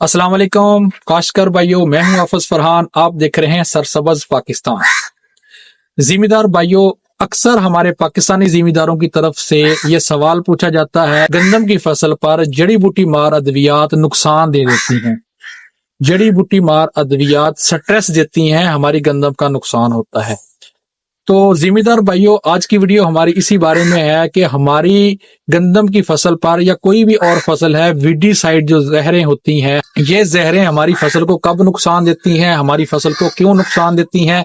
अस्सलाम वालेकुम काश्तकार भाइयों, मैं हूं हाफिज फरहान। आप देख रहे हैं सरसब्ज पाकिस्तान। जिम्मेदार भाइयों, अक्सर हमारे पाकिस्तानी जिम्मेदारों की तरफ से ये सवाल पूछा जाता है, गंदम की फसल पर जड़ी बूटी मार अद्वियात नुकसान दे देती हैं। जड़ी बूटी मार अद्वियात स्ट्रेस देती हैं, हमारी गंदम का नुकसान होता है। तो जिम्मेदार भाइयों, आज की वीडियो हमारी इसी बारे में है कि हमारी गंदम की फसल पर या कोई भी और फसल है, वीडीसाइड जो जहरें होती हैं, ये जहरें हमारी फसल को कब नुकसान देती हैं, हमारी फसल को क्यों नुकसान देती हैं,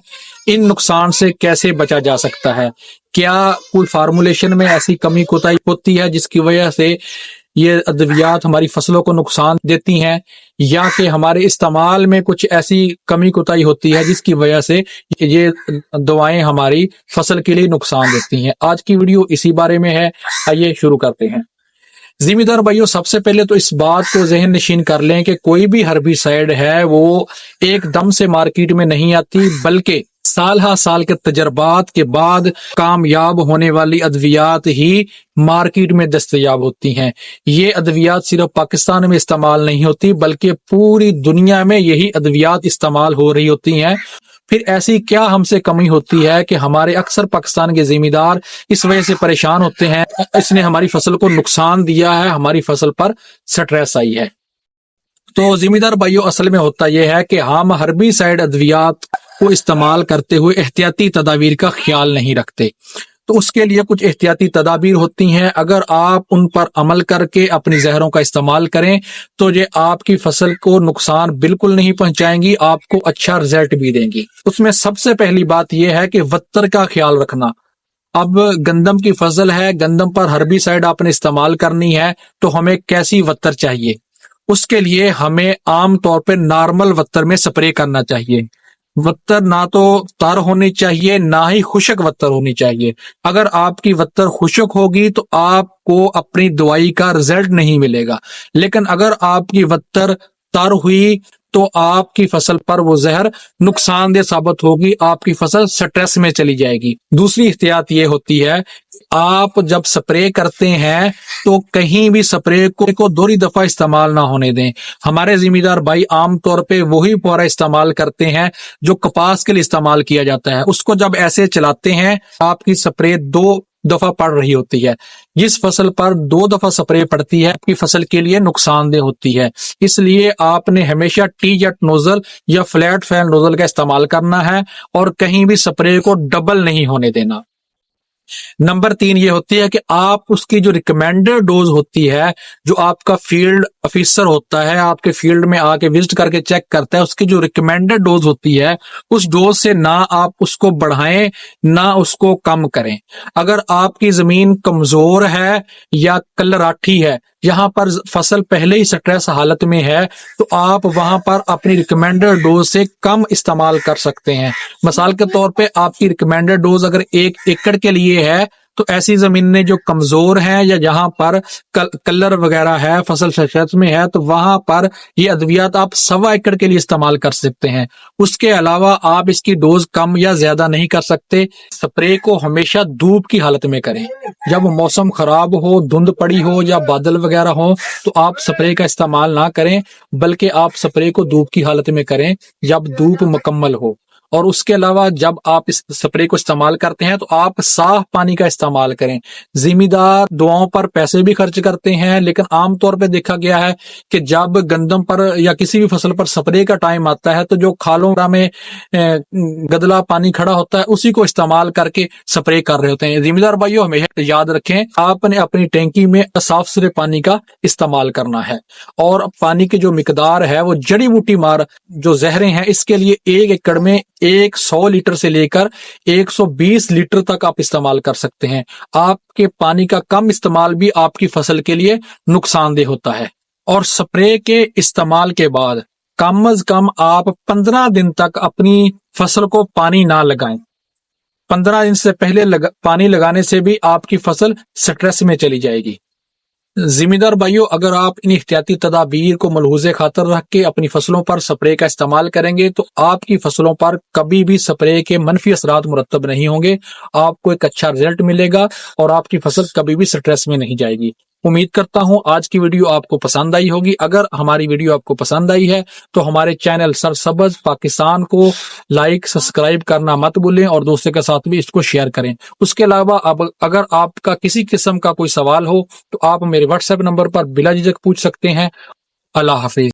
इन नुकसान से कैसे बचा जा सकता है। क्या कोई फार्मूलेशन में ऐसी कमी कोताही होती है जिसकी वजह से ये अद्वियात हमारी फसलों को नुकसान देती हैं, या कि हमारे इस्तेमाल में कुछ ऐसी कमी कोताही होती है जिसकी वजह से ये दवाएं हमारी फसल के लिए नुकसान देती हैं। आज की वीडियो इसी बारे में है, आइए शुरू करते हैं। जिम्मेदार भाइयों, सबसे पहले तो इस बात को जहन नशीन कर लें कि कोई भी हर्बिसाइड है वो एकदम से मार्केट में नहीं आती, बल्कि साल हा साल के तजर्बात के बाद कामयाब होने वाली अद्वियात ही मार्केट में दस्तयाब होती हैं। ये अद्वियात सिर्फ पाकिस्तान में इस्तेमाल नहीं होती, बल्कि पूरी दुनिया में यही अद्वियात इस्तेमाल हो रही होती हैं। फिर ऐसी क्या हमसे कमी होती है कि हमारे अक्सर पाकिस्तान के जिम्मेदार इस वजह से परेशान होते हैं, इसने हमारी फसल को नुकसान दिया है, हमारी फसल पर स्ट्रेस आई है। तो जिम्मेदार भाइयों, असल में होता यह है कि हम हर्बिसाइड अद्वियात को इस्तेमाल करते हुए एहतियाती तदाबीर का ख्याल नहीं रखते। तो उसके लिए कुछ एहतियाती तदाबीर होती हैं, अगर आप उन पर अमल करके अपनी जहरों का इस्तेमाल करें तो ये आपकी फसल को नुकसान बिल्कुल नहीं पहुंचाएंगी, आपको अच्छा रिजल्ट भी देंगी। उसमें सबसे पहली बात यह है कि वत्तर का ख्याल रखना। अब गंदम की फसल है, गंदम पर हर्बिसाइड आपने इस्तेमाल करनी है, तो हमें कैसी वत्तर चाहिए? उसके लिए हमें आम तौर पर नॉर्मल वत्तर में स्प्रे करना चाहिए। वत्तर ना तो तर होनी चाहिए, ना ही खुशक वत्तर होनी चाहिए। अगर आपकी वत्तर खुशक होगी तो आपको अपनी दवाई का रिजल्ट नहीं मिलेगा, लेकिन अगर आपकी वत्तर तर हुई तो आपकी फसल पर वो जहर नुकसानदेह साबित होगी, आपकी फसल स्ट्रेस में चली जाएगी। दूसरी एहतियात ये होती है, आप जब स्प्रे करते हैं तो कहीं भी स्प्रे को दोहरी दफा इस्तेमाल ना होने दें। हमारे जिम्मेदार भाई आमतौर पे वही फौरा इस्तेमाल करते हैं जो कपास के लिए इस्तेमाल किया जाता है। उसको जब ऐसे चलाते हैं, आपकी स्प्रे 2 दफा पड़ रही होती है। जिस फसल पर 2 दफा स्प्रे पड़ती है, आपकी फसल के लिए नुकसानदेह होती है। इसलिए आपने हमेशा टी जेट नोजल या फ्लैट फैन नोजल का इस्तेमाल करना है और कहीं भी स्प्रे को डबल नहीं होने देना। नंबर 3 ये होती है कि आप उसकी जो रिकमेंडेड डोज होती है, जो आपका फील्ड ऑफिसर होता है, आपके फील्ड में आके विजिट करके चेक करता है, उसकी जो रिकमेंडेड डोज होती है, उस डोज से ना आप उसको बढ़ाएं ना उसको कम करें। अगर आपकी जमीन कमजोर है या कलराठी है, यहाँ पर फसल पहले ही स्ट्रेस हालत में है, तो आप वहां पर अपनी रिकमेंडेड डोज से कम इस्तेमाल कर सकते हैं। मिसाल के तौर पे आपकी रिकमेंडेड डोज अगर 1 एकड़ के लिए है, तो ऐसी जमीनें जो कमजोर हैं या जहां पर कलर वगैरह है, फसल स्ट्रेस में है, तो वहां पर ये अद्वियात आप 1.25 एकड़ के लिए इस्तेमाल कर सकते हैं। उसके अलावा आप इसकी डोज कम या ज्यादा नहीं कर सकते। स्प्रे को हमेशा धूप की हालत में करें। जब मौसम खराब हो, धुंध पड़ी हो या बादल वगैरह हो, तो आप स्प्रे का इस्तेमाल ना करें, बल्कि आप स्प्रे को धूप की हालत में करें जब धूप मुकम्मल हो। और उसके अलावा जब आप इस स्प्रे को इस्तेमाल करते हैं तो आप साफ पानी का इस्तेमाल करें। जिम्मेदार दवाओं पर पैसे भी खर्च करते हैं, लेकिन आमतौर पर देखा गया है कि जब गंदम पर या किसी भी फसल पर स्प्रे का टाइम आता है, तो जो खालों में गदला पानी खड़ा होता है, उसी को इस्तेमाल करके स्प्रे कर रहे होते हैं। जिम्मेदार भाइयों, हमेशा याद रखें, आपने अपनी टैंकी में साफ सुथरे पानी का इस्तेमाल करना है। और पानी की जो मिकदार है वो जड़ी बूटी मार जो जहरें हैं, इसके लिए 1 एकड़ में 100 लीटर से लेकर 120 लीटर तक आप इस्तेमाल कर सकते हैं। आपके पानी का कम इस्तेमाल भी आपकी फसल के लिए नुकसानदेह होता है। और स्प्रे के इस्तेमाल के बाद कम अज कम आप 15 दिन तक अपनी फसल को पानी ना लगाएं। 15 दिन से पहले पानी लगाने से भी आपकी फसल स्ट्रेस में चली जाएगी। जिम्मेदार भाइयों, अगर आप इन एहतियाती तदाबीर को मलहूज़े खातर रख के अपनी फसलों पर स्प्रे का इस्तेमाल करेंगे, तो आपकी फसलों पर कभी भी स्प्रे के मनफी असरात मुरत्तब नहीं होंगे। आपको एक अच्छा रिजल्ट मिलेगा और आपकी फसल कभी भी स्ट्रेस में नहीं जाएगी। امید کرتا ہوں آج کی ویڈیو آپ کو پسند آئی ہوگی. اگر ہماری ویڈیو آپ کو پسند آئی ہے تو ہمارے چینل سرسبز پاکستان کو لائک سبسکرائب کرنا مت بھولیں اور دوستوں کے ساتھ بھی اس کو شیئر کریں. اس کے علاوہ اگر آپ کا کسی قسم کا کوئی سوال ہو تو آپ میرے واٹس ایپ نمبر پر بلا جھجک پوچھ سکتے ہیں. اللہ حافظ.